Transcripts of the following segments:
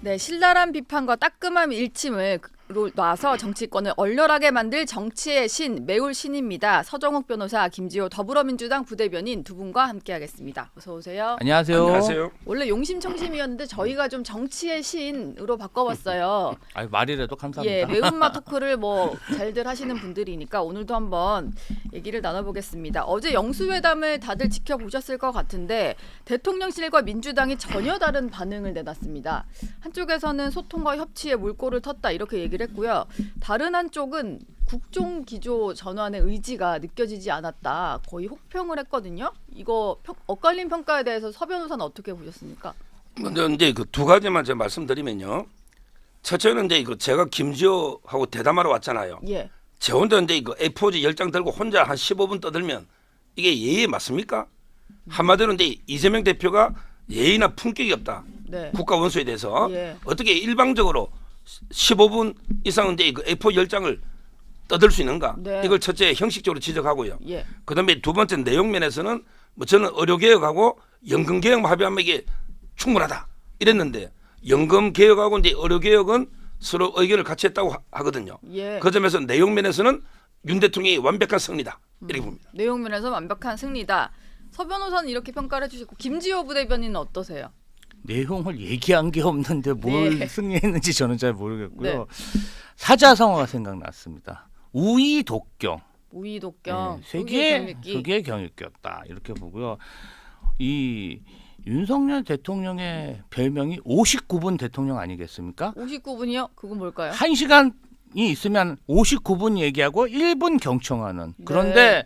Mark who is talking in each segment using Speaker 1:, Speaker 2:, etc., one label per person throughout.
Speaker 1: 네, 신랄한 비판과 따끔한 일침을 놔서 정치권을 얼얼하게 만들 정치의 신, 매울 신입니다. 서정욱 변호사, 김지호 더불어민주당 부대변인 두 분과 함께하겠습니다. 어서 오세요.
Speaker 2: 안녕하세요.
Speaker 3: 안녕하세요.
Speaker 1: 원래 용심청심이었는데 저희가 좀 정치의 신으로 바꿔봤어요.
Speaker 2: 아유, 말이라도 감사합니다.
Speaker 1: 예, 매운맛 토크를 뭐 잘들 하시는 분들이니까 오늘도 한번 얘기를 나눠보겠습니다. 어제 영수회담을 다들 지켜보셨을 것 같은데 대통령실과 민주당이 전혀 다른 반응을 내놨습니다. 한쪽에서는 소통과 협치에 물꼬를 텄다 이렇게 얘기를 했고요. 다른 한쪽은 국정 기조 전환의 의지가 느껴지지 않았다. 거의 혹평을 했거든요. 이거 엇갈린 평가에 대해서 서 변호사는 어떻게 보셨습니까?
Speaker 3: 먼저 이제 그 두 가지만 제가 말씀드리면요. 첫째는 이제 이거 제가 김지호하고 대담하러 왔잖아요.
Speaker 1: 예.
Speaker 3: 제 혼자 이제 이거 A4지 10장 들고 혼자 한 15분 떠들면 이게 예의 맞습니까? 한마디로 이제 이재명 대표가 예의나 품격이 없다.
Speaker 1: 네.
Speaker 3: 국가 원수에 대해서
Speaker 1: 예.
Speaker 3: 어떻게 일방적으로 15분 이상 이제 그 A4 10장을 떠들 수 있는가?
Speaker 1: 네.
Speaker 3: 이걸 첫째 형식적으로 지적하고요.
Speaker 1: 예.
Speaker 3: 그다음에 두 번째 내용 면에서는 뭐 저는 의료개혁하고 연금개혁 합의하면 이게 충분하다 이랬는데 연금개혁하고 이제 의료개혁은 서로 의견을 같이 했다고 하거든요.
Speaker 1: 예.
Speaker 3: 그 점에서 내용 면에서는 윤 대통령이 완벽한 승리다 이렇게 봅니다.
Speaker 1: 내용 면에서 완벽한 승리다. 서 변호사는 이렇게 평가를 해주셨고 김지호 부대변인은 어떠세요?
Speaker 2: 내용을 얘기한 게 없는데 뭘
Speaker 1: 네.
Speaker 2: 승리했는지 저는 잘 모르겠고요.
Speaker 1: 네.
Speaker 2: 사자성어가 생각났습니다. 우이독경.
Speaker 1: 우이독경,
Speaker 2: 세계의 경이겼다 이렇게 보고요. 이 윤석열 대통령의 별명이 59분 대통령 아니겠습니까?
Speaker 1: 59분이요? 그건 뭘까요?
Speaker 2: 1시간이 있으면 59분 얘기하고 1분 경청하는. 그런데
Speaker 1: 네.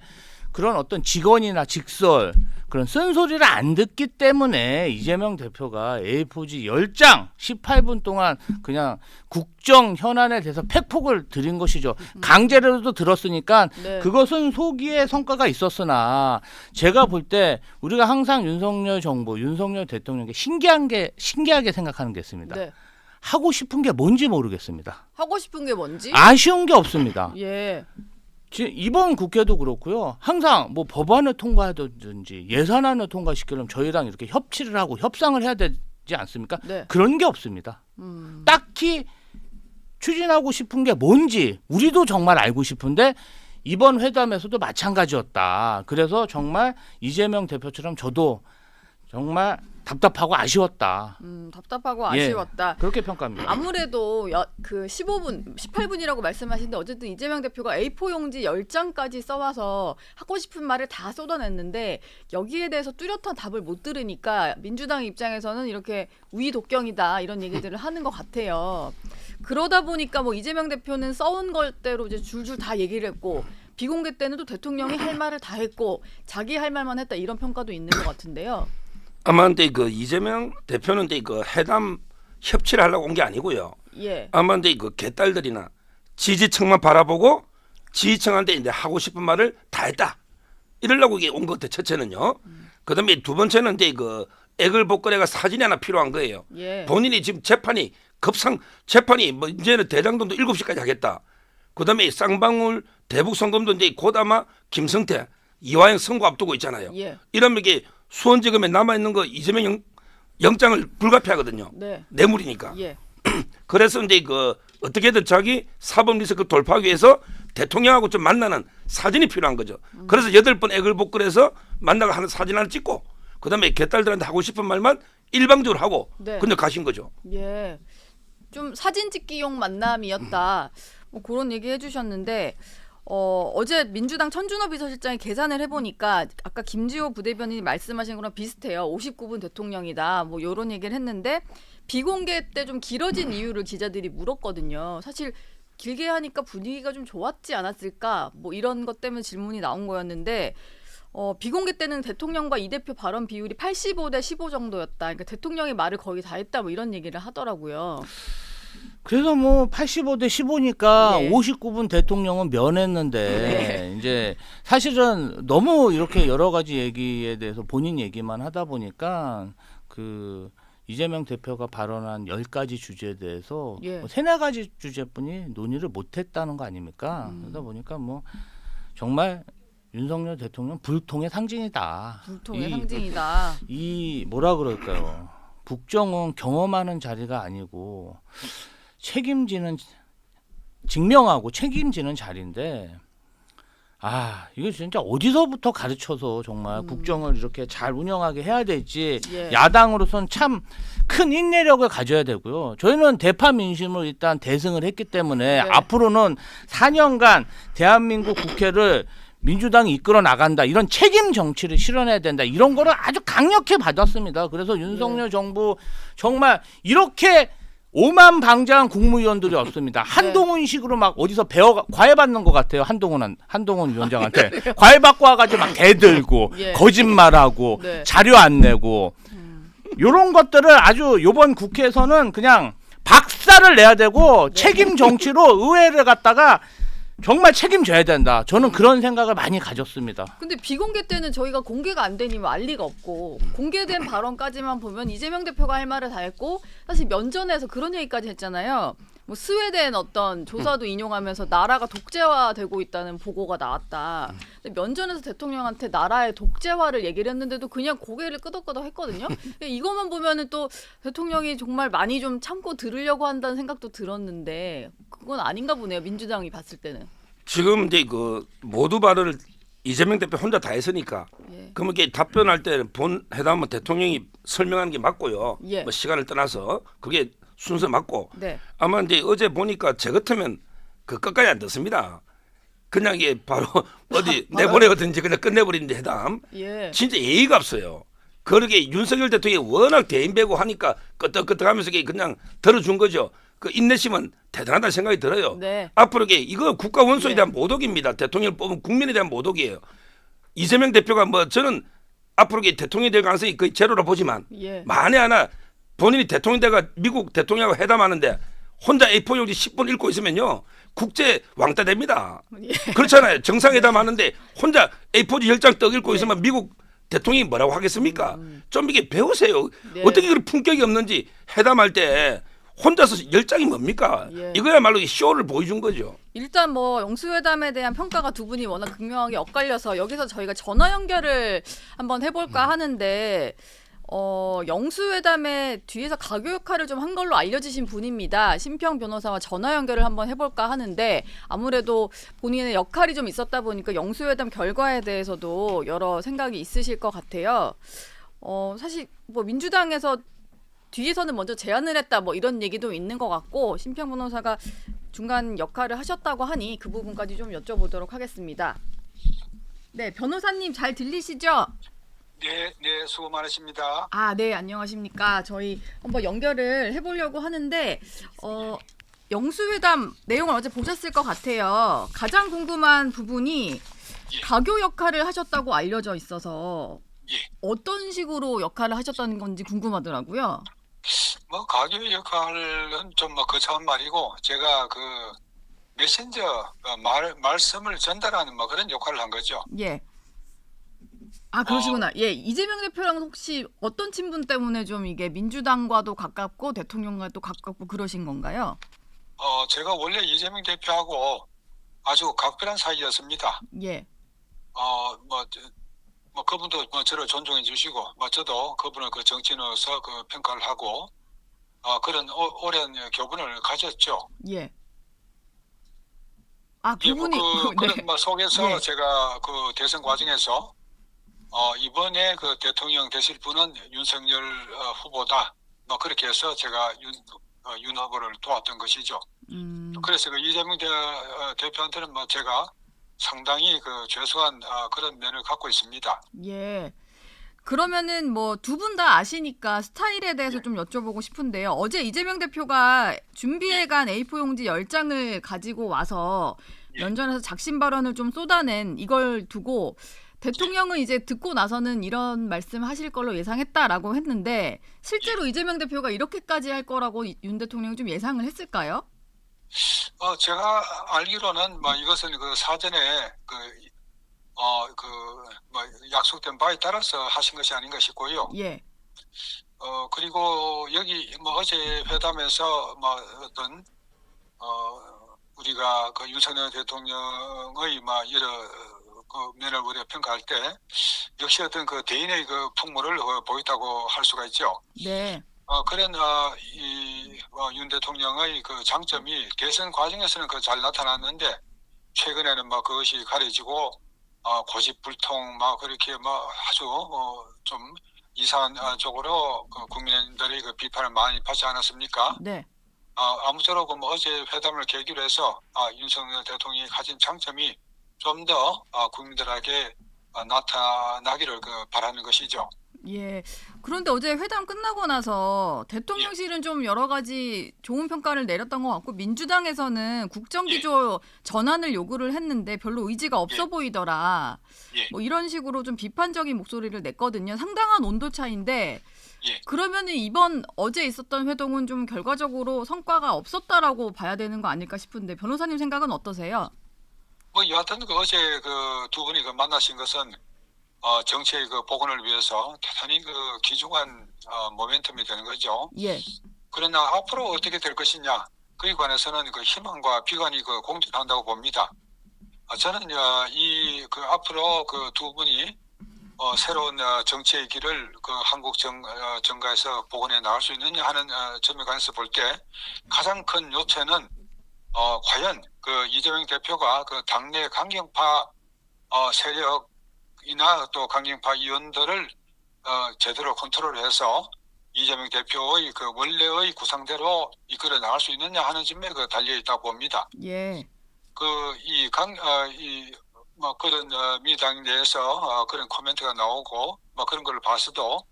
Speaker 2: 그런 어떤 직원이나 직설 그런 쓴소리를 안 듣기 때문에 이재명 대표가 A4지 10장 18분 동안 그냥 국정 현안에 대해서 팩폭을 드린 것이죠. 강제로도 들었으니까
Speaker 1: 네.
Speaker 2: 그것은 소기의 성과가 있었으나 제가 볼 때 우리가 항상 윤석열 정부, 윤석열 대통령에게 신기하게 생각하는 게 있습니다.
Speaker 1: 네.
Speaker 2: 하고 싶은 게 뭔지 모르겠습니다.
Speaker 1: 하고 싶은 게 뭔지?
Speaker 2: 아쉬운 게 없습니다.
Speaker 1: 예.
Speaker 2: 이번 국회도 그렇고요. 항상 뭐 법안을 통과하든지 예산안을 통과시키려면 저희랑 이렇게 협치를 하고 협상을 해야 되지 않습니까?
Speaker 1: 네.
Speaker 2: 그런 게 없습니다. 딱히 추진하고 싶은 게 뭔지 우리도 정말 알고 싶은데 이번 회담에서도 마찬가지였다. 그래서 정말 이재명 대표처럼 저도 정말 답답하고 아쉬웠다.
Speaker 1: 답답하고
Speaker 2: 예.
Speaker 1: 아쉬웠다.
Speaker 2: 그렇게 평가합니다.
Speaker 1: 아무래도 그 15분, 18분이라고 말씀하시는데 어쨌든 이재명 대표가 A4 용지 10장까지 써와서 하고 싶은 말을 다 쏟아냈는데 여기에 대해서 뚜렷한 답을 못 들으니까 민주당 입장에서는 이렇게 우이독경이다 이런 얘기들을 하는 것 같아요. 그러다 보니까 뭐 이재명 대표는 써온 것대로 이제 줄줄 다 얘기를 했고 비공개 때는 또 대통령이 할 말을 다 했고 자기 할 말만 했다 이런 평가도 있는 것 같은데요.
Speaker 3: 아마 근데 그 이재명 대표는 이제 그 회담 협치를 하려고 온 게 아니고요.
Speaker 1: 예.
Speaker 3: 아마 이제 그 개딸들이나 지지층만 바라보고 지지층한테 이제 하고 싶은 말을 다 했다. 이러려고 이게 온 것 같아. 첫째는요. 그다음에 두 번째는 이제 그 애글복걸애가 사진이 하나 필요한 거예요.
Speaker 1: 예.
Speaker 3: 본인이 지금 재판이 뭐 이제는 대장동도 7시까지 하겠다. 그다음에 쌍방울 대북 송금도 이제 곧 아마 김성태 이화영 선고 앞두고 있잖아요.
Speaker 1: 예.
Speaker 3: 이러면 이게 수원지검에 남아 있는 거 이재명 영장을 불가피하거든요.
Speaker 1: 네.
Speaker 3: 뇌물이니까.
Speaker 1: 예.
Speaker 3: 그래서 이제 그 어떻게든 자기 사법 리스크 돌파하기 위해서 대통령하고 좀 만나는 사진이 필요한 거죠. 그래서 8번 애글복걸해서 만나고 하는 사진 하나 찍고 그다음에 개딸들한테 하고 싶은 말만 일방적으로 하고
Speaker 1: 네.
Speaker 3: 근데 가신 거죠.
Speaker 1: 예. 좀 사진 찍기용 만남이었다. 뭐 그런 얘기 해주셨는데 어제 민주당 천준호 비서실장이 계산을 해보니까 아까 김지호 부대변인이 말씀하신 거랑 비슷해요. 59분 대통령이다. 뭐 이런 얘기를 했는데 비공개 때 좀 길어진 이유를 기자들이 물었거든요. 사실 길게 하니까 분위기가 좀 좋았지 않았을까? 뭐 이런 것 때문에 질문이 나온 거였는데 비공개 때는 대통령과 이 대표 발언 비율이 85대 15 정도였다. 그러니까 대통령의 말을 거의 다 했다. 뭐 이런 얘기를 하더라고요.
Speaker 2: 그래서 뭐 85대 15니까
Speaker 1: 예.
Speaker 2: 59분 대통령은 면했는데 이제 사실은 너무 이렇게 여러 가지 얘기에 대해서 본인 얘기만 하다 보니까 그 이재명 대표가 발언한 10가지 주제에 대해서
Speaker 1: 예.
Speaker 2: 뭐 3-4가지 주제뿐이 논의를 못했다는 거 아닙니까? 그러다 보니까 뭐 정말 윤석열 대통령 불통의 상징이다.
Speaker 1: 불통의
Speaker 2: 이-
Speaker 1: 상징이다.
Speaker 2: 이 뭐라 그럴까요? 국정은 경험하는 자리가 아니고 책임지는 증명하고 책임지는 자리인데 이거 진짜 어디서부터 가르쳐서 정말 국정을 이렇게 잘 운영하게 해야 될지
Speaker 1: 예.
Speaker 2: 야당으로서는 참 큰 인내력을 가져야 되고요. 저희는 대파 민심을 일단 대승을 했기 때문에
Speaker 1: 네.
Speaker 2: 앞으로는 4년간 대한민국 국회를 민주당이 이끌어 나간다. 이런 책임 정치를 실현해야 된다. 이런 거를 아주 강력히 받았습니다. 그래서 윤석열 정부 정말 이렇게 오만방자한 국무위원들이 없습니다. 한동훈식으로 막 어디서 과외 받는 것 같아요. 한동훈 위원장한테 과외 받고 와가지고 막 대들고
Speaker 1: 예.
Speaker 2: 거짓말하고
Speaker 1: 네.
Speaker 2: 자료 안 내고 이런 것들을 아주 이번 국회에서는 그냥 박살을 내야 되고 책임 정치로 의회를 갖다가 정말 책임져야 된다. 저는 그런 생각을 많이 가졌습니다.
Speaker 1: 근데 비공개 때는 저희가 공개가 안 되니 알 리가 없고 공개된 발언까지만 보면 이재명 대표가 할 말을 다 했고 사실 면전에서 그런 얘기까지 했잖아요. 뭐 스웨덴 어떤 조사도 인용하면서 나라가 독재화되고 있다는 보고가 나왔다. 근데 면전에서 대통령한테 나라의 독재화를 얘기를 했는데도 그냥 고개를 끄덕끄덕 했거든요. 이것만 보면은 또 대통령이 정말 많이 좀 참고 들으려고 한다는 생각도 들었는데 그건 아닌가 보네요. 민주당이 봤을 때는.
Speaker 3: 지금 이제 그 모두 발언을 이재명 대표 혼자 다 했으니까
Speaker 1: 예.
Speaker 3: 그러면 이게 답변할 때 본 회담은 대통령이 설명하는 게 맞고요.
Speaker 1: 예.
Speaker 3: 뭐 시간을 떠나서 그게 순서 맞고
Speaker 1: 네.
Speaker 3: 아마 이제 어제 보니까 제 같으면 그 끝까지 안 듣습니다. 그냥 이게 바로 어디 내보내거든지 그냥 끝내버리는데 회담.
Speaker 1: 예.
Speaker 3: 진짜 예의가 없어요. 그러게 윤석열 대통령이 워낙 대인배고 하니까 끄떡끄떡하면서 그냥 들어준 거죠. 그 인내심은 대단하다는 생각이 들어요.
Speaker 1: 네.
Speaker 3: 앞으로 이거 국가 원수에
Speaker 1: 예.
Speaker 3: 대한 모독입니다. 대통령을 뽑은 국민에 대한 모독이에요. 이재명 대표가 뭐 저는 앞으로 대통령이 될 가능성이 거의 제로라 보지만
Speaker 1: 예.
Speaker 3: 만에 하나 본인이 대통령 돼가 미국 대통령하고 회담하는데 혼자 A4 용지 10분 읽고 있으면요 국제 왕따 됩니다.
Speaker 1: 예.
Speaker 3: 그렇잖아요. 정상회담 하는데 혼자 A4 10장 떡 읽고 있으면 미국 대통령이 뭐라고 하겠습니까? 좀 이게 배우세요.
Speaker 1: 네.
Speaker 3: 어떻게 그런 품격이 없는지 회담할 때 혼자서 10장이 뭡니까?
Speaker 1: 예.
Speaker 3: 이거야말로 쇼를 보여준 거죠.
Speaker 1: 일단 뭐 영수회담에 대한 평가가 두 분이 워낙 극명하게 엇갈려서 여기서 저희가 전화 연결을 한번 해볼까 하는데 영수회담에 뒤에서 가교 역할을 좀 한 걸로 알려지신 분입니다. 심평 변호사와 전화 연결을 한번 해볼까 하는데 아무래도 본인의 역할이 좀 있었다 보니까 영수회담 결과에 대해서도 여러 생각이 있으실 것 같아요. 사실 뭐 민주당에서 뒤에서는 먼저 제안을 했다 뭐 이런 얘기도 있는 것 같고 심평 변호사가 중간 역할을 하셨다고 하니 그 부분까지 좀 여쭤보도록 하겠습니다. 네, 변호사님 잘 들리시죠?
Speaker 4: 네, 수고 많으십니다.
Speaker 1: 네, 안녕하십니까. 저희 한번 연결을 해보려고 하는데 영수회담 내용을 어제 보셨을 것 같아요. 가장 궁금한 부분이
Speaker 4: 예.
Speaker 1: 가교 역할을 하셨다고 알려져 있어서
Speaker 4: 예.
Speaker 1: 어떤 식으로 역할을 하셨다는 건지 궁금하더라고요.
Speaker 4: 뭐 가교 역할은 좀 뭐 거창한 말이고 제가 그 메신저 말씀을 전달하는 뭐 그런 역할을 한 거죠.
Speaker 1: 예. 그러시구나. 예, 이재명 대표랑 혹시 어떤 친분 때문에 좀 이게 민주당과도 가깝고 대통령과도 가깝고 그러신 건가요?
Speaker 4: 제가 원래 이재명 대표하고 아주 각별한 사이였습니다.
Speaker 1: 예.
Speaker 4: 뭐 그분도 뭐 저를 존중해 주시고 뭐 저도 그분을 그 정치인으로서 그 평가를 하고 그런 오랜 교분을 가졌죠.
Speaker 1: 예.
Speaker 4: 예, 뭐
Speaker 1: 그분이
Speaker 4: 그런 뭐 속에서
Speaker 1: 예.
Speaker 4: 제가 그 대선 과정에서 이번에 그 대통령 되실 분은 윤석열 후보다 뭐 그렇게 해서 제가 윤 후보를 도왔던 것이죠. 그래서 그 이재명 대표한테는 뭐 제가 상당히 그 죄송한 그런 면을 갖고 있습니다.
Speaker 1: 예. 그러면은 뭐 두 분 다 아시니까 스타일에 대해서 좀 여쭤보고 싶은데요. 어제 이재명 대표가 준비해간 A4 용지 10장을 가지고 와서 면전에서 작심 발언을 좀 쏟아낸 이걸 두고 대통령은 이제 듣고 나서는 이런 말씀 하실 걸로 예상했다라고 했는데 실제로 이재명 대표가 이렇게까지 할 거라고 윤 대통령이 좀 예상을 했을까요?
Speaker 4: 제가 알기로는 뭐 이것은 그 사전에 뭐 약속된 바에 따라서 하신 것이 아닌가 싶고요.
Speaker 1: 예.
Speaker 4: 그리고 여기 뭐 어제 회담에서 뭐 어떤 우리가 그 윤석열 대통령의 뭐 여러 그 면을 우리가 평가할 때 역시 어떤 그 대인의 그 풍모를 보였다고 할 수가 있죠.
Speaker 1: 네.
Speaker 4: 그런 윤 대통령의 그 장점이 대선 과정에서는 그 잘 나타났는데 최근에는 막 그것이 가려지고 고집불통 막 그렇게 막 아주 좀 이상한 쪽으로 그 국민들의 그 비판을 많이 받지 않았습니까?
Speaker 1: 네.
Speaker 4: 아무쪼록 뭐 어제 회담을 계기로 해서 윤석열 대통령이 가진 장점이 좀 더 국민들에게 나타나기를 바라는 것이죠.
Speaker 1: 예. 그런데 어제 회담 끝나고 나서 대통령실은 좀 여러 가지 좋은 평가를 내렸던 것 같고 민주당에서는 국정기조 전환을 요구를 했는데 별로 의지가 없어 보이더라.
Speaker 4: 예.
Speaker 1: 뭐 이런 식으로 좀 비판적인 목소리를 냈거든요. 상당한 온도 차이인데
Speaker 4: 예.
Speaker 1: 그러면은 이번 어제 있었던 회동은 좀 결과적으로 성과가 없었다라고 봐야 되는 거 아닐까 싶은데 변호사님 생각은 어떠세요?
Speaker 4: 뭐 여하튼 어제 그 두 분이 만나신 것은 정치의 그 복원을 위해서 대단히 그 귀중한 모멘텀이 되는 거죠.
Speaker 1: 예.
Speaker 4: 그러나 앞으로 어떻게 될 것이냐 그에 관해서는 그 희망과 비관이 공존한다고 봅니다. 저는 이 그 앞으로 그 두 분이 새로운 정치의 길을 그 한국 정가에서 복원해 나갈 수 있느냐 하는 점에 관해서 볼 때 가장 큰 요체는 과연 그 이재명 대표가 그 당내 강경파 세력이나 또 강경파 의원들을 제대로 컨트롤해서 이재명 대표의 그 원래의 구상대로 이끌어 나갈 수 있느냐 하는 점에 달려 있다고 봅니다.
Speaker 1: 예.
Speaker 4: 뭐 그런 민주당 내에서 그런 코멘트가 나오고 뭐 그런 걸 봐서도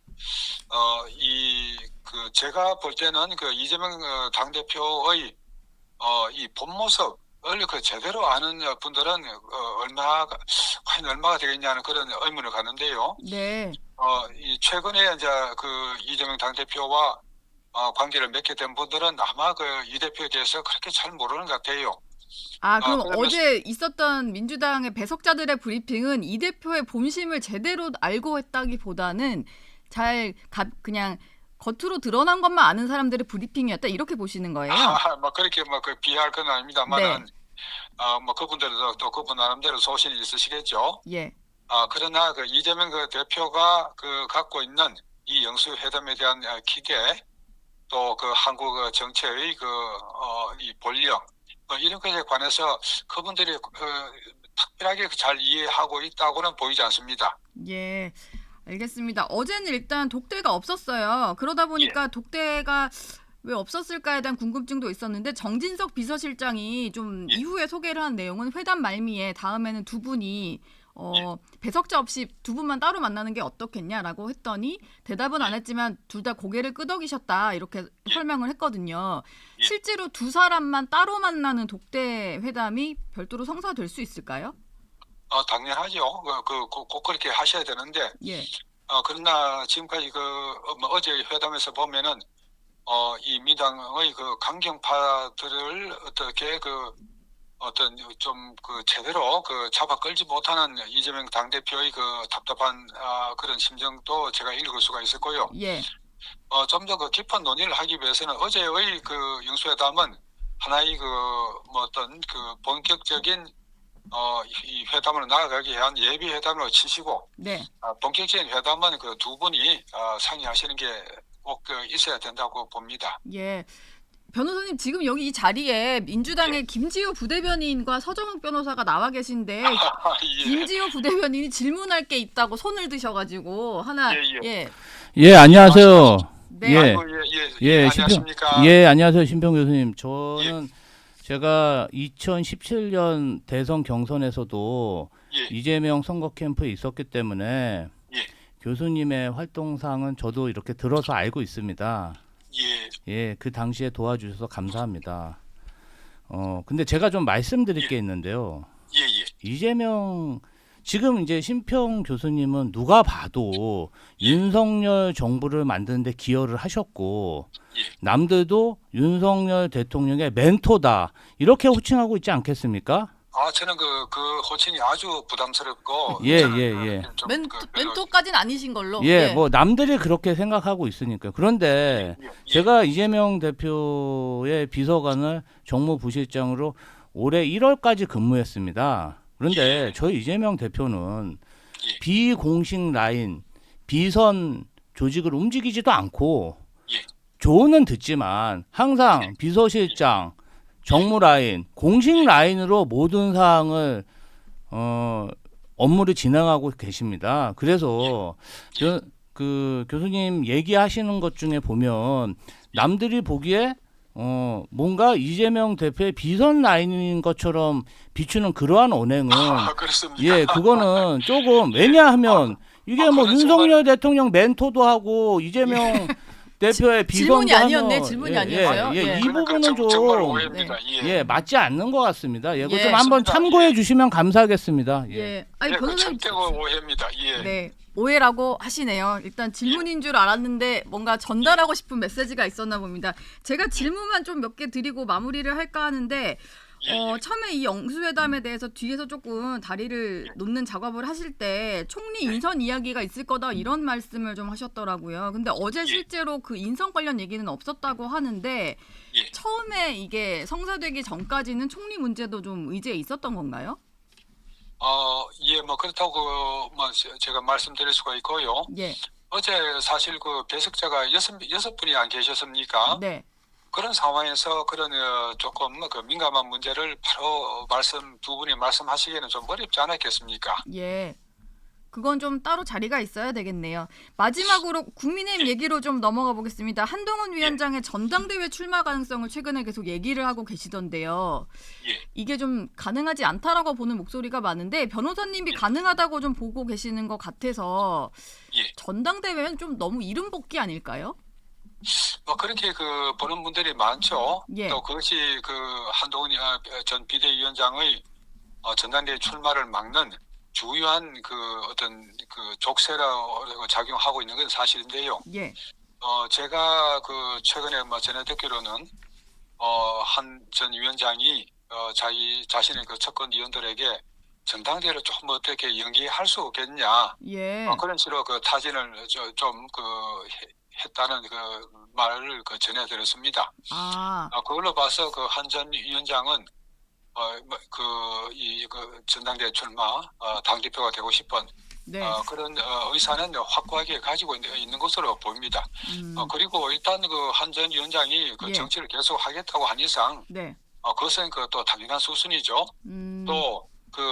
Speaker 4: 제가 볼 때는 그 이재명 당대표의 이 본 모습을 그 제대로 아는 분들은 과연 얼마가 되겠냐는 그런 의문을 갖는데요.
Speaker 1: 네.
Speaker 4: 최근에 이제 그 이재명 당대표와 관계를 맺게 된 분들은 아마 그 이 대표에 대해서 그렇게 잘 모르는 것 같아요.
Speaker 1: 그럼
Speaker 4: 그러면-
Speaker 1: 어제 있었던 민주당의 배석자들의 브리핑은 이 대표의 본심을 제대로 알고 했다기보다는 그냥 겉으로 드러난 것만 아는 사람들의 브리핑이었다 이렇게 보시는 거예요?
Speaker 4: 뭐 그렇게 그 비하할 건 아닙니다만은
Speaker 1: 네.
Speaker 4: 뭐 그분들도 또 그분 나름대로 소신이 있으시겠죠.
Speaker 1: 예.
Speaker 4: 그러나 그 이재명 그 대표가 갖고 있는 이 영수회담에 대한 기대 또 그 한국 정치의 이 본령 이런 것에 관해서 그분들이 특별하게 잘 이해하고 있다고는 보이지 않습니다.
Speaker 1: 예. 알겠습니다. 어제는 일단 독대가 없었어요. 그러다 보니까 독대가 왜 없었을까에 대한 궁금증도 있었는데 정진석 비서실장이 좀 이후에 소개를 한 내용은 회담 말미에 다음에는 두 분이 배석자 없이 두 분만 따로 만나는 게 어떻겠냐라고 했더니 대답은 안 했지만 둘 다 고개를 끄덕이셨다 이렇게 설명을 했거든요. 실제로 두 사람만 따로 만나는 독대 회담이 별도로 성사될 수 있을까요?
Speaker 4: 당연하죠. 꼭 그렇게 하셔야 되는데
Speaker 1: 예.
Speaker 4: 그러나 지금까지 어제 회담에서 보면은 이 민당의 그 강경파들을 어떻게 좀 제대로 잡아 끌지 못하는 이재명 당대표의 답답한 그런 심정도 제가 읽을 수가 있었고요.
Speaker 1: 예.
Speaker 4: 좀 더 깊은 논의를 하기 위해서는 어제의 영수회담은 하나의 본격적인 이 회담으로 나아가기 위한 예비 회담으로 치시고
Speaker 1: 네.
Speaker 4: 본격적인 회담은 두 분이 상의하시는 게 꼭 있어야 된다고 봅니다.
Speaker 1: 예. 변호사님 지금 여기 이 자리에 민주당의 김지호 부대변인과 서정욱 변호사가 나와 계신데
Speaker 4: 예.
Speaker 1: 김지호 부대변인이 질문할 게 있다고 손을 드셔가지고 하나
Speaker 2: 예, 안녕하세요.
Speaker 1: 네.
Speaker 2: 예.
Speaker 4: 아이고, 안녕하십니까?
Speaker 2: 안녕하세요, 신평 교수님. 저는 제가 2017년 대선 경선에서도 이재명 선거 캠프에 있었기 때문에 교수님의 활동상은 저도 이렇게 들어서 알고 있습니다. 예, 그 당시에 도와주셔서 감사합니다. 근데 제가 좀 말씀드릴 게 있는데요. 이재명 지금 이제 신평 교수님은 누가 봐도 윤석열 정부를 만드는데 기여를 하셨고 남들도 윤석열 대통령의 멘토다 이렇게 호칭하고 있지 않겠습니까?
Speaker 4: 저는 그 호칭이 아주 부담스럽고
Speaker 2: 예.
Speaker 1: 멘토까지는 아니신 걸로.
Speaker 2: 예, 뭐 남들이 그렇게 생각하고 있으니까. 그런데 제가 이재명 대표의 비서관을 정무부실장으로 올해 1월까지 근무했습니다. 그런데 저희 이재명 대표는 비공식 라인, 비선 조직을 움직이지도 않고 조언은 듣지만 항상 비서실장, 정무 라인, 공식 라인으로 모든 사항을 업무를 진행하고 계십니다. 그래서 그 교수님 얘기하시는 것 중에 보면 남들이 보기에 뭔가 이재명 대표의 비선 라인인 것처럼 비추는 그러한 언행은
Speaker 4: 그렇습니다.
Speaker 2: 예, 그거는 조금 왜냐하면 이게 뭐
Speaker 4: 그건
Speaker 2: 윤석열 대통령 멘토도 하고 이재명 대표의 비선도
Speaker 1: 질문이 아니었네.
Speaker 2: 하면
Speaker 1: 질문이 아니었어요.
Speaker 2: 이
Speaker 4: 그러니까
Speaker 2: 부분은
Speaker 4: 정말
Speaker 2: 좀
Speaker 4: 오해입니다.
Speaker 2: 예, 맞지 않는 것 같습니다. 예, 그거
Speaker 1: 예.
Speaker 2: 좀 한번
Speaker 4: 맞습니다.
Speaker 2: 참고해 주시면 감사하겠습니다. 예.
Speaker 1: 예. 아니
Speaker 4: 그
Speaker 1: 변호사님
Speaker 4: 절대 오해입니다. 예.
Speaker 1: 네. 오해라고 하시네요. 일단 질문인 줄 알았는데 뭔가 전달하고 싶은 메시지가 있었나 봅니다. 제가 질문만 좀 몇 개 드리고 마무리를 할까 하는데 처음에 이 영수회담에 대해서 뒤에서 조금 다리를 놓는 작업을 하실 때 총리 인선 이야기가 있을 거다 이런 말씀을 좀 하셨더라고요. 근데 어제 실제로 그 인선 관련 얘기는 없었다고 하는데
Speaker 4: 예.
Speaker 1: 처음에 이게 성사되기 전까지는 총리 문제도 좀 의제에 있었던 건가요?
Speaker 4: 예, 뭐 그렇다고 뭐 제가 말씀드릴 수가 있고요.
Speaker 1: 예.
Speaker 4: 어제 사실 그 배석자가 여섯 분이 안 계셨습니까?
Speaker 1: 네.
Speaker 4: 그런 상황에서 그런 조금 그 민감한 문제를 바로 두 분이 말씀하시기에는 좀 어렵지 않았겠습니까?
Speaker 1: 예. 그건 좀 따로 자리가 있어야 되겠네요. 마지막으로 국민의힘 얘기로 좀 넘어가 보겠습니다. 한동훈 위원장의 전당대회 출마 가능성을 최근에 계속 얘기를 하고 계시던데요.
Speaker 4: 예.
Speaker 1: 이게 좀 가능하지 않다라고 보는 목소리가 많은데 변호사님이 가능하다고 좀 보고 계시는 것 같아서
Speaker 4: 예.
Speaker 1: 전당대회는 좀 너무 이름 뽑기 아닐까요?
Speaker 4: 뭐 그렇게 그 보는 분들이 많죠.
Speaker 1: 예.
Speaker 4: 또 그것이 그 한동훈 전 비대위원장의 전당대회 출마를 막는 주요한 그 어떤 그 족쇄라고 작용하고 있는 건 사실인데요.
Speaker 1: 예.
Speaker 4: 제가 그 최근에 뭐 전해 듣기로는 한 전 위원장이 자신의 그 측근 위원들에게 전당대회를 조금 어떻게 연기할 수 없겠냐
Speaker 1: 예.
Speaker 4: 그런 식으로 그 타진을 좀 그 했다는 그 말을 그 전해 들었습니다.
Speaker 1: 아.
Speaker 4: 그걸로 봐서 그 한 전 위원장은 그 전당대회 출마 당 대표가 되고 싶은
Speaker 1: 네.
Speaker 4: 그런 의사는 확고하게 가지고 있는 것으로 보입니다. 그리고 일단 그 한 전 위원장이 그
Speaker 1: 예.
Speaker 4: 정치를 계속 하겠다고 한 이상
Speaker 1: 네.
Speaker 4: 그것은 그 또 당연한 수순이죠. 또 그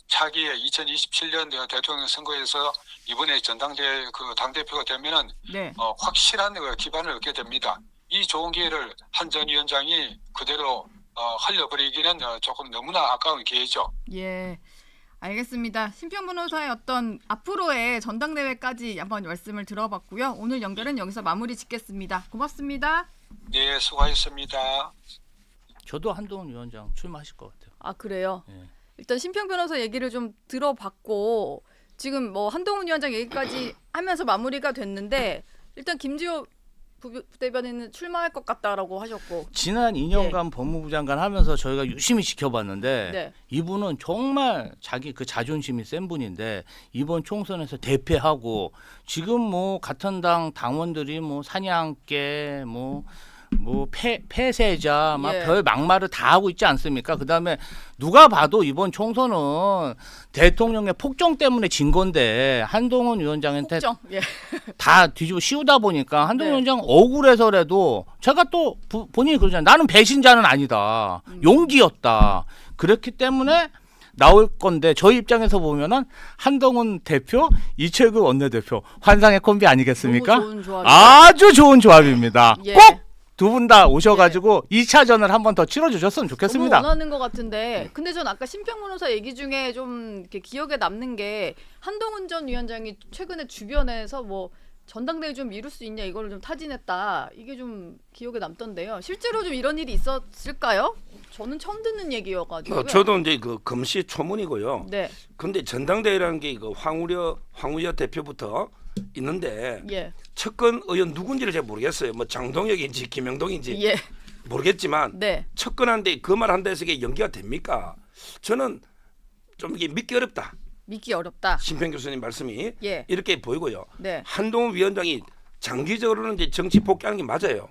Speaker 4: 차기의 2027년 대통령 선거에서 이번에 전당대회 그 당 대표가 되면은
Speaker 1: 네.
Speaker 4: 확실한 그 기반을 얻게 됩니다. 이 좋은 기회를 한 전 위원장이 그대로 흘려버리기는 조금 너무나 아까운 기회죠.
Speaker 1: 예. 알겠습니다. 심평 변호사의 어떤 앞으로의 전당대회까지 한번 말씀을 들어봤고요. 오늘 연결은 여기서 마무리 짓겠습니다. 고맙습니다.
Speaker 4: 네, 수고하셨습니다.
Speaker 2: 저도 한동훈 위원장 출마하실 것 같아요.
Speaker 1: 아 그래요?
Speaker 2: 예.
Speaker 1: 일단 심평 변호사 얘기를 좀 들어봤고 지금 뭐 한동훈 위원장 얘기까지 하면서 마무리가 됐는데 일단 김지호 부대변인은 출마할 것 같다라고 하셨고
Speaker 2: 지난 2년간 법무부 장관 하면서 저희가 유심히 지켜봤는데
Speaker 1: 네.
Speaker 2: 이분은 정말 자기 그 자존심이 센 분인데 이번 총선에서 대패하고 지금 뭐 같은 당 당원들이 뭐 사냥개 뭐 폐쇄자 막
Speaker 1: 예.
Speaker 2: 별 막말을 다 하고 있지 않습니까? 그다음에 누가 봐도 이번 총선은 대통령의 폭정 때문에 진 건데 한동훈 위원장한테
Speaker 1: 폭정. 예.
Speaker 2: 다 뒤집어 씌우다 보니까 한동훈
Speaker 1: 네.
Speaker 2: 위원장 억울해서라도 제가 또 본인이 그러잖아요. 나는 배신자는 아니다. 용기였다. 그렇기 때문에 나올 건데 저희 입장에서 보면은 한동훈 대표, 이철규 원내대표 환상의 콤비 아니겠습니까?
Speaker 1: 너무 좋은 조합이다.
Speaker 2: 아주 좋은 조합입니다.
Speaker 1: 예.
Speaker 2: 꼭 두 분 다 오셔가지고 2차전을 한 번 더 치러주셨으면 좋겠습니다.
Speaker 1: 너무 원하는 것 같은데 근데 전 아까 심평 변호사 얘기 중에 좀 이렇게 기억에 남는 게 한동훈 전 위원장이 최근에 주변에서 뭐 전당대회 좀 미룰 수 있냐 이거를 좀 타진했다 이게 좀 기억에 남던데요. 실제로 좀 이런 일이 있었을까요? 저는 처음 듣는 얘기여가지고.
Speaker 3: 저도 이제 그 금시초문이고요.
Speaker 1: 네.
Speaker 3: 근데 전당대회라는 게 그 황우여 대표부터 있는데
Speaker 1: 예.
Speaker 3: 측근 의원 누군지를 잘 모르겠어요. 뭐 장동혁인지 김영동인지
Speaker 1: 예.
Speaker 3: 모르겠지만
Speaker 1: 네.
Speaker 3: 측근한데 그 말 한다 해서 이게 연기가 됩니까? 저는 좀 이게 믿기 어렵다.
Speaker 1: 믿기 어렵다.
Speaker 3: 심평 교수님 말씀이
Speaker 1: 예.
Speaker 3: 이렇게 보이고요.
Speaker 1: 네.
Speaker 3: 한동훈 위원장이 장기적으로는 이제 정치 복귀하는 게 맞아요.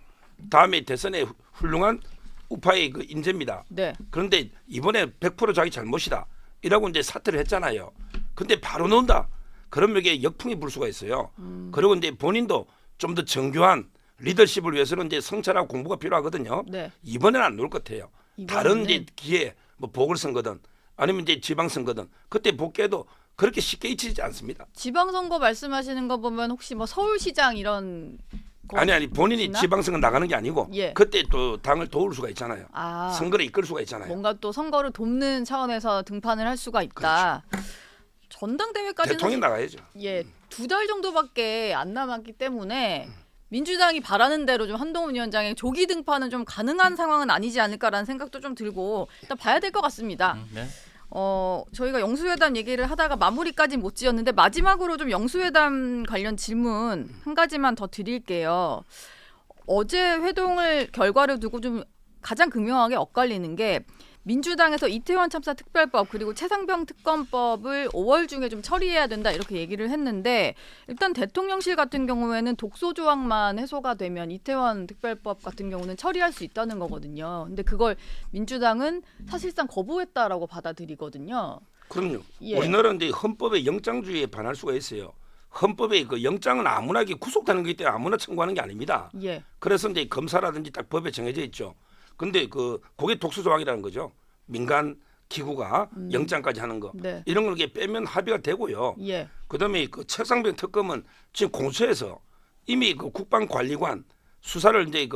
Speaker 3: 다음에 대선에 훌륭한 우파의 그 인재입니다.
Speaker 1: 네.
Speaker 3: 그런데 이번에 100% 자기 잘못이다. 이라고 이제 사퇴를 했잖아요. 근데 바로 논다. 그러면 이게 역풍이 불 수가 있어요. 그리고 이제 본인도 좀 더 정교한 리더십을 위해서는 이제 성찰하고 공부가 필요하거든요.
Speaker 1: 네.
Speaker 3: 이번에는 안 놓을 것 같아요. 다른
Speaker 1: 이번에는?
Speaker 3: 이제 기회 뭐 보궐선거든 아니면 이제 지방선거든 그때 복귀해도 그렇게 쉽게 잊히지 않습니다.
Speaker 1: 지방선거 말씀하시는 거 보면 혹시 뭐 서울시장 이런 거
Speaker 3: 아니 본인이
Speaker 1: 있나?
Speaker 3: 지방선거 나가는 게 아니고
Speaker 1: 예.
Speaker 3: 그때 또 당을 도울 수가 있잖아요.
Speaker 1: 아,
Speaker 3: 선거를 이끌 수가 있잖아요.
Speaker 1: 뭔가 또 선거를 돕는 차원에서 등판을 할 수가 있다. 전당대회까지는
Speaker 3: 대통령 나가야죠.
Speaker 1: 예, 2달 정도밖에 안 남았기 때문에 민주당이 바라는 대로 좀 한동훈 위원장의 조기 등판은 좀 가능한 상황은 아니지 않을까라는 생각도 좀 들고 일단 봐야 될 것 같습니다.
Speaker 2: 네.
Speaker 1: 저희가 영수회담 얘기를 하다가 마무리까지 못 지었는데 마지막으로 좀 영수회담 관련 질문 한 가지만 더 드릴게요. 어제 회동을 결과를 두고 좀 가장 극명하게 엇갈리는 게 민주당에서 이태원 참사 특별법 그리고 최상병 특검법을 5월 중에 좀 처리해야 된다 이렇게 얘기를 했는데 일단 대통령실 같은 경우에는 독소 조항만 해소가 되면 이태원 특별법 같은 경우는 처리할 수 있다는 거거든요. 근데 그걸 민주당은 사실상 거부했다라고 받아들이거든요.
Speaker 3: 그럼요.
Speaker 1: 예.
Speaker 3: 우리나라는 이제 헌법의 영장주의에 반할 수가 있어요. 헌법의 그 영장은 아무나 구속되는 거기 때문에 아무나 청구하는 게 아닙니다.
Speaker 1: 예.
Speaker 3: 그래서 이제 검사라든지 딱 법에 정해져 있죠. 근데 그게 독소 조항이라는 거죠. 민간 기구가 영장까지 하는 거
Speaker 1: 네.
Speaker 3: 이런 걸 이렇게 빼면 합의가 되고요.
Speaker 1: 예.
Speaker 3: 그다음에 그 최상병 특검은 지금 공수처에서 이미 그 국방관리관 수사를 이제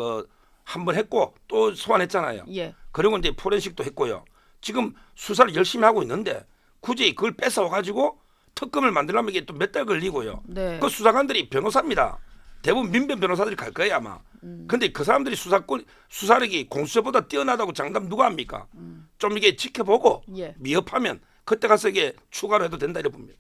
Speaker 3: 한번 했고 또 소환했잖아요.
Speaker 1: 예.
Speaker 3: 그리고 이제 포렌식도 했고요. 지금 수사를 열심히 하고 있는데 굳이 그걸 뺏어 가지고 특검을 만들려면 이게 또 몇 달 걸리고요.
Speaker 1: 네.
Speaker 3: 그 수사관들이 변호사입니다. 대부분 민변 변호사들이 갈 거예요 아마. 근데 그 사람들이 수사력이 공수처보다 뛰어나다고 장담 누가 합니까? 좀 이게 지켜보고
Speaker 1: 예.
Speaker 3: 미흡하면 그때 가서 이게 추가로 해도 된다 이렇게 봅니다.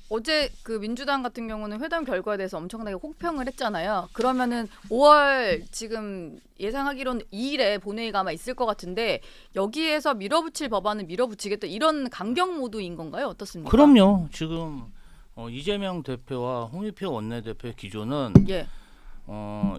Speaker 1: 어제 그 민주당 같은 경우는 회담 결과에 대해서 엄청나게 혹평을 했잖아요. 그러면은 5월 지금 예상하기로는 2일에 본회의가 아마 있을 것 같은데 여기에서 밀어붙일 법안은 밀어붙이겠다 이런 강경 모드인 건가요? 어떻습니까?
Speaker 2: 그럼요. 지금 이재명 대표와 홍익표 원내대표의 기조는
Speaker 1: 예.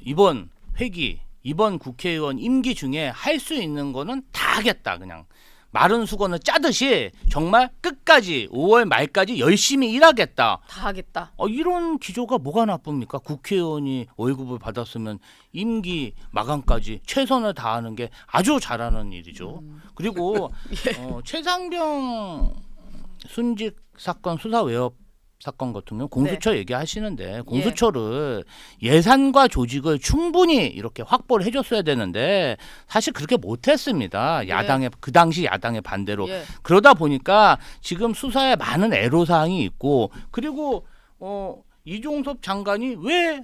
Speaker 2: 이번 회기, 이번 국회의원 임기 중에 할 수 있는 거는 다 하겠다. 그냥 마른 수건을 짜듯이 정말 끝까지 5월 말까지 열심히 일하겠다.
Speaker 1: 다 하겠다.
Speaker 2: 이런 기조가 뭐가 나쁩니까? 국회의원이 월급을 받았으면 임기 마감까지 최선을 다하는 게 아주 잘하는 일이죠. 그리고 최상병 순직 사건 수사 외압 사건 같은 경우 공수처 얘기하시는데 공수처를 예산과 조직을 충분히 이렇게 확보를 해줬어야 되는데 사실 그렇게 못했습니다. 야당의 그 당시 야당의 반대로
Speaker 1: 예.
Speaker 2: 그러다 보니까 지금 수사에 많은 애로사항이 있고 그리고 이종섭 장관이 왜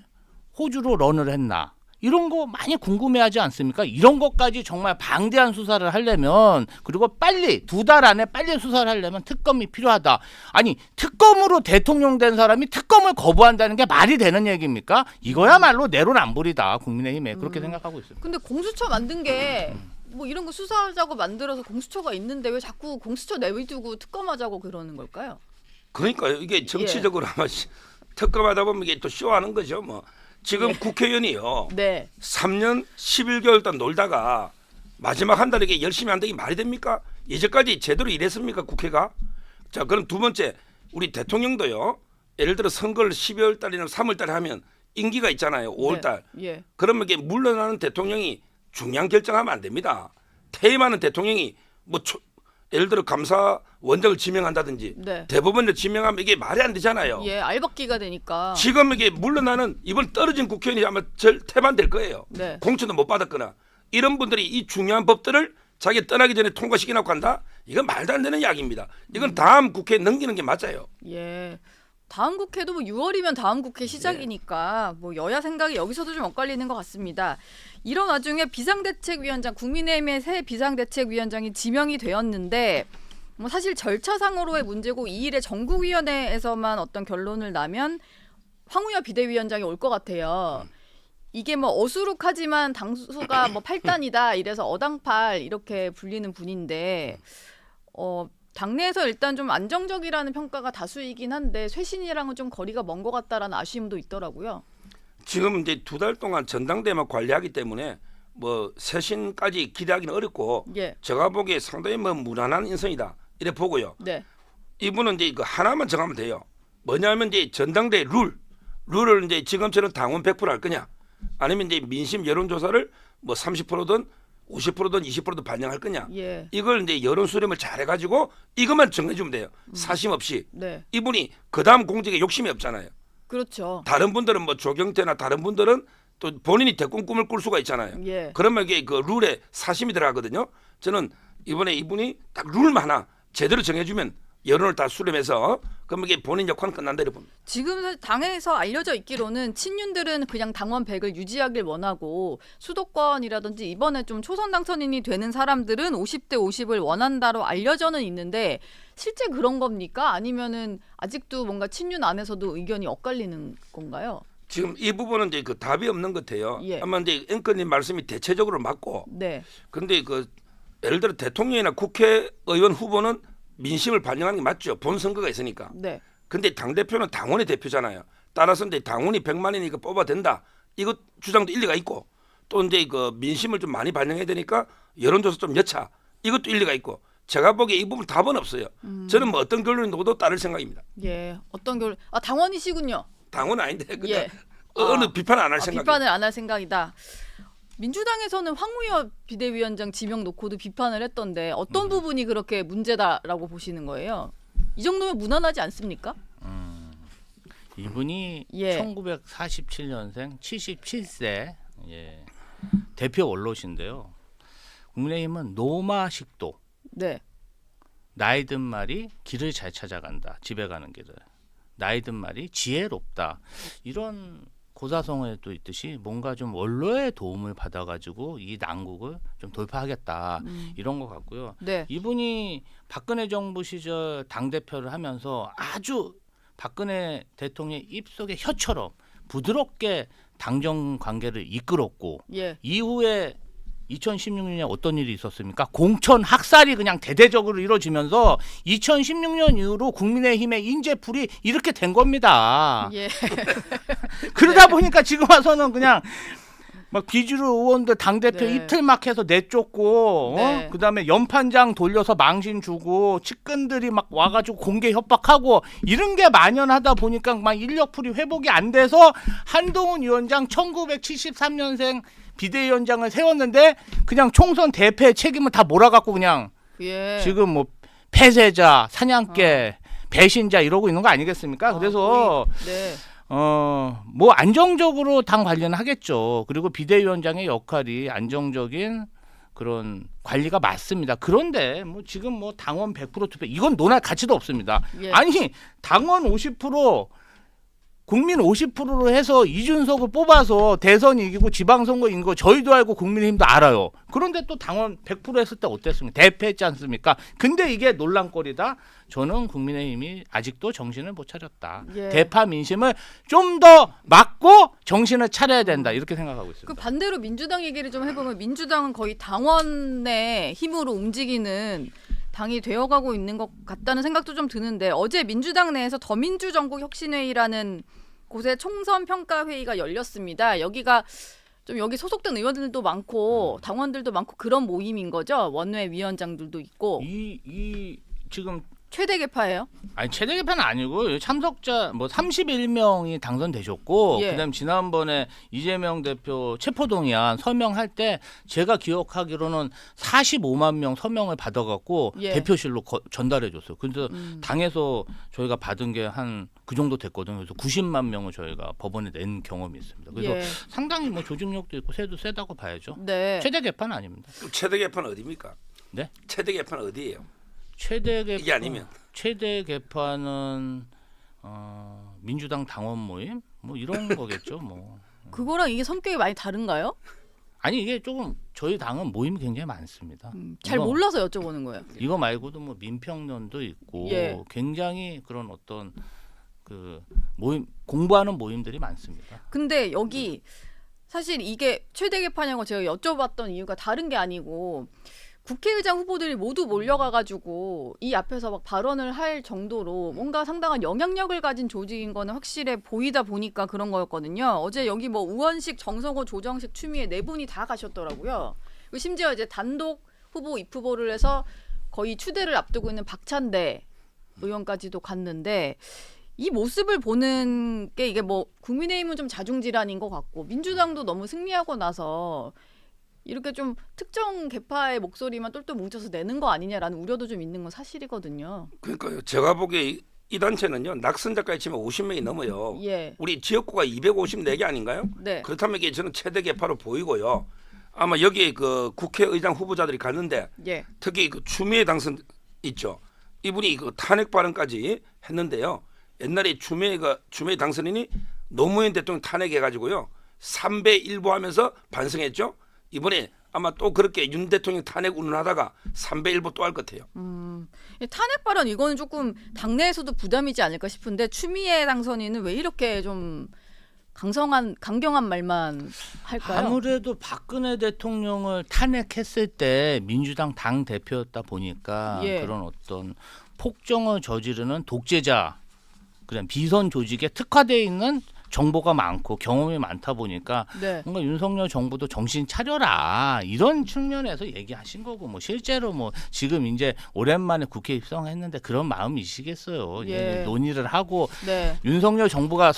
Speaker 2: 호주로 런을 했나 이런 거 많이 궁금해하지 않습니까? 이런 것까지 정말 방대한 수사를 하려면 그리고 빨리 2달 안에 빨리 수사를 하려면 특검이 필요하다. 아니 특검으로 대통령 된 사람이 특검을 거부한다는 게 말이 되는 얘기입니까? 이거야말로 내로남불이다. 국민의힘에 그렇게 생각하고 있습니다.
Speaker 1: 근데 공수처 만든 게 뭐 이런 거 수사하자고 만들어서 공수처가 있는데 왜 자꾸 공수처 내비두고 특검하자고 그러는 걸까요?
Speaker 3: 그러니까 이게 정치적으로 아마 특검하다 보면 이게 또 쇼하는 거죠. 뭐 지금 국회의원이요.
Speaker 1: 네.
Speaker 3: 3년 11개월 동안 놀다가 마지막 한 달에 열심히 한다는 게 말이 됩니까? 이제까지 제대로 일했습니까 국회가? 자 그럼 두 번째 우리 대통령도요. 예를 들어 선거를 12월 달이나 3월 달에 하면 임기가 있잖아요. 5월 달.
Speaker 1: 네. 예.
Speaker 3: 그러면 이게 물러나는 대통령이 중요한 결정하면 안 됩니다. 퇴임하는 대통령이 예를 들어 감사원장을 지명한다든지
Speaker 1: 네.
Speaker 3: 대법원을 지명하면 이게 말이 안 되잖아요.
Speaker 1: 예, 알박기가 되니까.
Speaker 3: 지금 이게 물러나는 이번 떨어진 국회의원이 아마 태반될 거예요.
Speaker 1: 네.
Speaker 3: 공천도 못 받았거나 이런 분들이 이 중요한 법들을 자기 떠나기 전에 통과시키려고 한다? 이건 말도 안 되는 이야기입니다. 이건 다음 국회에 넘기는 게 맞아요.
Speaker 1: 예. 다음 국회도 뭐 6월이면 다음 국회 시작이니까 뭐 여야 생각이 여기서도 좀 엇갈리는 것 같습니다. 이런 와중에 비상대책위원장 국민의힘의 새 비상대책위원장이 지명이 되었는데 뭐 사실 절차상으로의 문제고 2일에 전국위원회에서만 어떤 결론을 나면 황우여 비대위원장이 올 것 같아요. 이게 뭐 어수룩하지만 당수가 뭐 8단이다 이래서 어당팔 이렇게 불리는 분인데 당내에서 일단 좀 안정적이라는 평가가 다수이긴 한데 쇄신이랑은 좀 거리가 먼 것 같다라는 아쉬움도 있더라고요.
Speaker 3: 지금 이제 2달 동안 전당대회만 관리하기 때문에 뭐 쇄신까지 기대하기는 어렵고
Speaker 1: 예.
Speaker 3: 제가 보기에 상당히 뭐 무난한 인선이다 이래 보고요.
Speaker 1: 네.
Speaker 3: 이분은 이제 그 하나만 정하면 돼요. 뭐냐면 이제 전당대회 룰을 이제 지금처럼 당원 100%할 거냐 아니면 이제 민심 여론조사를 뭐 30%든 50%든 20%든 반영할 거냐.
Speaker 1: 예.
Speaker 3: 이걸 이제 여론 수렴을 잘 해가지고 이것만 정해주면 돼요. 사심 없이.
Speaker 1: 네.
Speaker 3: 이분이 그 다음 공직에 욕심이 없잖아요.
Speaker 1: 그렇죠.
Speaker 3: 다른 분들은 뭐 조경태나 다른 분들은 또 본인이 대권 꿈을 꿀 수가 있잖아요.
Speaker 1: 예.
Speaker 3: 그러면 이게 그 룰에 사심이 들어가거든요. 저는 이번에 이분이 딱 룰만 하나 제대로 정해주면 여론을 다 수렴해서 그러면 이게 본인 역할은 끝난다 이렇게 봅니다.
Speaker 1: 지금 사실 당에서 알려져 있기로는 친윤들은 그냥 당원 100을 유지하길 원하고 수도권이라든지 이번에 좀 초선 당선인이 되는 사람들은 50대 50을 원한다로 알려져는 있는데 실제 그런 겁니까? 아니면은 아직도 뭔가 친윤 안에서도 의견이 엇갈리는 건가요?
Speaker 3: 지금 이 부분은 이제 그 답이 없는 것 같아요.
Speaker 1: 예.
Speaker 3: 아마 이제 앵커님 말씀이 대체적으로 맞고,
Speaker 1: 네.
Speaker 3: 근데 그 예를 들어 대통령이나 국회의원 후보는 민심을 반영하는 게 맞죠. 본 선거가 있으니까.
Speaker 1: 네.
Speaker 3: 근데 당 대표는 당원의 대표잖아요. 따라서 이제 당원이 100만이니까 뽑아 된다. 이것 주장도 일리가 있고, 또 이제 그 민심을 좀 많이 반영해야 되니까 여론조사 좀 여차. 이것도 일리가 있고. 제가 보기에 이 부분 답은 없어요. 저는 뭐 어떤 결론이 나고도 따를 생각입니다.
Speaker 1: 예. 어떤 결 당원이시군요.
Speaker 3: 당원은 아닌데 그냥
Speaker 1: 예.
Speaker 3: 어느 비판 안 할 생각이에요.
Speaker 1: 비판을 안 할 생각이다. 민주당에서는 황우여 비대위원장 지명 놓고도 비판을 했던데 어떤 부분이 그렇게 문제다라고 보시는 거예요? 이 정도면 무난하지 않습니까?
Speaker 2: 이분이
Speaker 1: 예.
Speaker 2: 1947년생 77세 예. 대표 원로신데요. 국민의힘은 노마식도
Speaker 1: 네.
Speaker 2: 나이 든 말이 길을 잘 찾아간다. 집에 가는 길을. 나이 든 말이 지혜롭다. 이런 고사성어에도 있듯이 뭔가 좀 원로의 도움을 받아가지고 이 난국을 좀 돌파하겠다. 이런 것 같고요.
Speaker 1: 네.
Speaker 2: 이분이 박근혜 정부 시절 당대표를 하면서 아주 박근혜 대통령의 입속의 혀처럼 부드럽게 당정 관계를 이끌었고
Speaker 1: 예.
Speaker 2: 이후에 2016년에 어떤 일이 있었습니까? 공천 학살이 그냥 대대적으로 이루어지면서 2016년 이후로 국민의힘의 인재풀이 이렇게 된 겁니다.
Speaker 1: 예.
Speaker 2: 그러다 보니까 지금 와서는 그냥 막 비주류 의원들 당대표
Speaker 1: 네.
Speaker 2: 이틀 막 해서 내쫓고
Speaker 1: 네.
Speaker 2: 그다음에 연판장 돌려서 망신 주고 측근들이 막 와가지고 공개 협박하고 이런 게 만연하다 보니까 막 인력풀이 회복이 안 돼서 한동훈 위원장 1973년생 비대위원장을 세웠는데 그냥 총선 대패 책임을 다 몰아갖고 그냥
Speaker 1: 예.
Speaker 2: 지금 뭐 폐쇄자, 사냥개, 배신자 이러고 있는 거 아니겠습니까? 그래서
Speaker 1: 네.
Speaker 2: 뭐 안정적으로 당 관리는 하겠죠. 그리고 비대위원장의 역할이 안정적인 그런 관리가 맞습니다. 그런데 뭐 지금 뭐 당원 100% 투표 이건 논할 가치도 없습니다.
Speaker 1: 예.
Speaker 2: 아니 당원 50% 국민 50%로 해서 이준석을 뽑아서 대선 이기고 지방선거 이긴 거 저희도 알고 국민의힘도 알아요. 그런데 또 당원 100% 했을 때 어땠습니까? 대패했지 않습니까? 근데 이게 논란거리다. 저는 국민의힘이 아직도 정신을 못 차렸다.
Speaker 1: 예.
Speaker 2: 대파 민심을 좀 더 막고 정신을 차려야 된다. 이렇게 생각하고 있습니다.
Speaker 1: 그 반대로 민주당 얘기를 좀 해보면 민주당은 거의 당원의 힘으로 움직이는 당이 되어가고 있는 것 같다는 생각도 좀 드는데 어제 민주당 내에서 더민주전국혁신회의라는 곳에 총선 평가 회의가 열렸습니다. 여기가 좀 여기 소속된 의원들도 많고 당원들도 많고 그런 모임인 거죠. 원외 위원장들도 있고
Speaker 2: 이 지금
Speaker 1: 최대 개파예요.
Speaker 2: 아니 최대 개편은 아니고 참석자 뭐 31명이 당선되셨고
Speaker 1: 예.
Speaker 2: 그다음 지난번에 이재명 대표 체포동의안 서명할 때 제가 기억하기로는 45만 명 서명을 받아갖고
Speaker 1: 예.
Speaker 2: 대표실로 전달해줬어요. 그래서 당에서 저희가 받은 게 한 그 정도 됐거든요. 그래서 90만 명을 저희가 법원에 낸 경험이 있습니다. 그래서
Speaker 1: 예.
Speaker 2: 상당히 뭐 조직력도 있고 세도 세다고 봐야죠.
Speaker 1: 네.
Speaker 2: 최대 개편 아닙니다.
Speaker 3: 그럼 최대 개판 어디입니까?
Speaker 2: 네?
Speaker 3: 최대 개판 어디예요?
Speaker 2: 최대 개편
Speaker 3: 이게 아니면
Speaker 2: 최대 개판은 민주당 당원 모임 뭐 이런 거겠죠. 뭐
Speaker 1: 그거랑 이게 성격이 많이 다른가요?
Speaker 2: 아니 이게 조금 저희 당은 모임이 굉장히 많습니다.
Speaker 1: 잘
Speaker 2: 이거-
Speaker 1: 몰라서 여쭤보는 거예요.
Speaker 2: 이거 말고도 뭐 민평년도 있고
Speaker 1: 예.
Speaker 2: 굉장히 그런 어떤 그 모임 공부하는 모임들이 많습니다.
Speaker 1: 근데 여기 사실 이게 최대 개파냐고 제가 여쭤봤던 이유가 다른 게 아니고 국회의장 후보들이 모두 몰려가가지고 이 앞에서 막 발언을 할 정도로 뭔가 상당한 영향력을 가진 조직인 거는 확실해 보이다 보니까 그런 거였거든요. 어제 여기 뭐 우원식, 정성호, 조정식, 추미애 네 분이 다 가셨더라고요. 그리고 심지어 이제 단독 후보 입후보를 해서 거의 추대를 앞두고 있는 박찬대 의원까지도 갔는데 이 모습을 보는 게 이게 뭐 국민의힘은 좀 자중질환인 것 같고 민주당도 너무 승리하고 나서 이렇게 좀 특정 계파의 목소리만 똘똘 뭉쳐서 내는 거 아니냐라는 우려도 좀 있는 건 사실이거든요.
Speaker 3: 그러니까요. 제가 보기에 이 단체는요. 낙선자까지 치면 50명이 넘어요.
Speaker 1: 예.
Speaker 3: 우리 지역구가 254개 아닌가요?
Speaker 1: 네.
Speaker 3: 그렇다면 이게 저는 최대 개파로 보이고요. 아마 여기 그 국회의장 후보자들이 갔는데
Speaker 1: 예.
Speaker 3: 특히 그 추미애 당선 있죠. 이분이 그 탄핵 발언까지 했는데요. 옛날에 추미애 당선인이 노무현 대통령 탄핵해가지고요 3배 1보 하면서 반성했죠. 이번에 아마 또 그렇게 윤 대통령 탄핵 운운하다가 3배 1보 또 할 것 같아요.
Speaker 1: 이 탄핵 발언 이거는 조금 당내에서도 부담이지 않을까 싶은데 추미애 당선인은 왜 이렇게 좀 강경한 말만 할까요?
Speaker 2: 아무래도 박근혜 대통령을 탄핵했을 때 민주당 당 대표였다 보니까
Speaker 1: 예.
Speaker 2: 그런 어떤 폭정을 저지르는 독재자, 그냥 비선 조직에 특화되어 있는 정보가 많고 경험이 많다 보니까
Speaker 1: 네.
Speaker 2: 뭔가 윤석열 정부도 정신 차려라 이런 측면에서 얘기하신 거고 뭐 실제로 뭐 지금 이제 오랜만에 국회 입성했는데 그런 마음이시겠어요.
Speaker 1: 예.
Speaker 2: 논의를 하고
Speaker 1: 네.
Speaker 2: 윤석열 정부가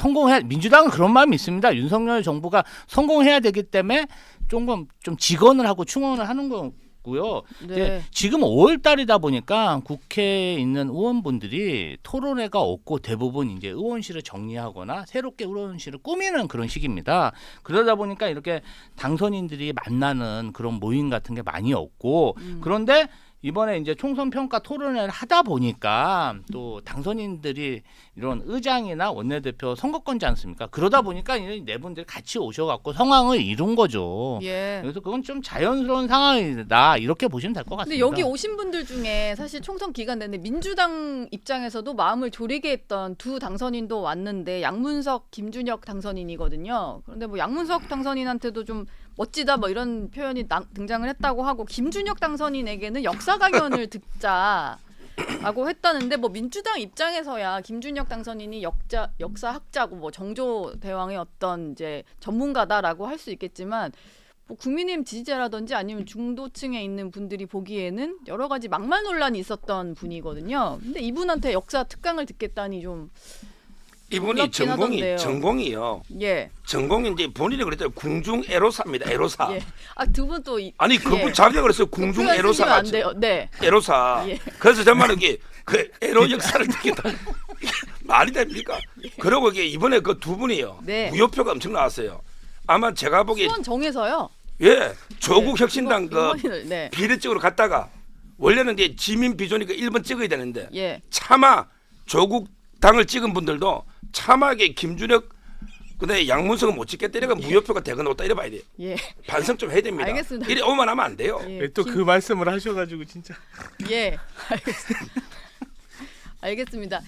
Speaker 2: 민주당은 그런 마음이 있습니다. 윤석열 정부가 성공해야 되기 때문에 조금 좀 직언을 하고 충원을 하는 거고요.
Speaker 1: 네.
Speaker 2: 지금 5월 달이다 보니까 국회에 있는 의원분들이 토론회가 없고 대부분 이제 의원실을 정리하거나 새롭게 의원실을 꾸미는 그런 시기입니다. 그러다 보니까 이렇게 당선인들이 만나는 그런 모임 같은 게 많이 없고 그런데 이번에 이제 총선 평가 토론회를 하다 보니까 또 당선인들이 이런 의장이나 원내대표 선거권지 않습니까? 그러다 보니까 이 네 분들이 같이 오셔갖고 상황을 이룬 거죠.
Speaker 1: 예.
Speaker 2: 그래서 그건 좀 자연스러운 상황이다 이렇게 보시면 될 것
Speaker 1: 근데
Speaker 2: 같습니다.
Speaker 1: 여기 오신 분들 중에 사실 총선 기간 내내 민주당 입장에서도 마음을 졸이게 했던 두 당선인도 왔는데 양문석, 김준혁 당선인이거든요. 그런데 뭐 양문석 당선인한테도 좀 멋지다 뭐 이런 표현이 등장을 했다고 하고 김준혁 당선인에게는 역사 강연을 듣자라고 했다는데 뭐 민주당 입장에서야 김준혁 당선인이 역사학자고 뭐 정조 대왕의 어떤 이제 전문가다라고 할 수 있겠지만 뭐 국민의힘 지지자라든지 아니면 중도층에 있는 분들이 보기에는 여러 가지 막말 논란이 있었던 분이거든요. 근데 이분한테 역사 특강을 듣겠다니 좀
Speaker 3: 이분이
Speaker 1: 놀랍긴 하던데요.
Speaker 3: 전공이요.
Speaker 1: 예.
Speaker 3: 전공이 이제 본인이 그랬죠. 궁중 에로사입니다. 에로사.
Speaker 1: 예. 아, 두 분 또
Speaker 3: 아니 그분 자기가 그랬어요. 궁중
Speaker 1: 표현
Speaker 3: 에로사
Speaker 1: 쓰시면 안
Speaker 3: 같이.
Speaker 1: 돼요. 네.
Speaker 3: 에로사.
Speaker 1: 예.
Speaker 3: 그래서 정말 이게 그 에로 역사를 듣겠다. 말이 됩니까? 그리고 이게 이번에 그 두 분이요.
Speaker 1: 네.
Speaker 3: 무효표가 엄청 나왔어요. 아마 제가 보기에
Speaker 1: 수원 정에서요.
Speaker 3: 예 조국 혁신당 그
Speaker 1: 의원님들, 네.
Speaker 3: 비례적으로 갔다가 원래는 이제 지민 비조니까 1번 찍어야 되는데
Speaker 1: 예.
Speaker 3: 차마 조국 당을 찍은 분들도 차마게 김준혁 근데 양문석은 못 찍겠다 이래가 무효표가 대거 놓다 이래 봐야 돼.
Speaker 1: 예.
Speaker 3: 반성 좀 해야 됩니다.
Speaker 1: 알겠습니다.
Speaker 3: 이래 오만하면 안 돼요.
Speaker 1: 예.
Speaker 5: 또 그 말씀을 하셔가지고 진짜.
Speaker 1: 예. 알겠습니다. 알겠습니다.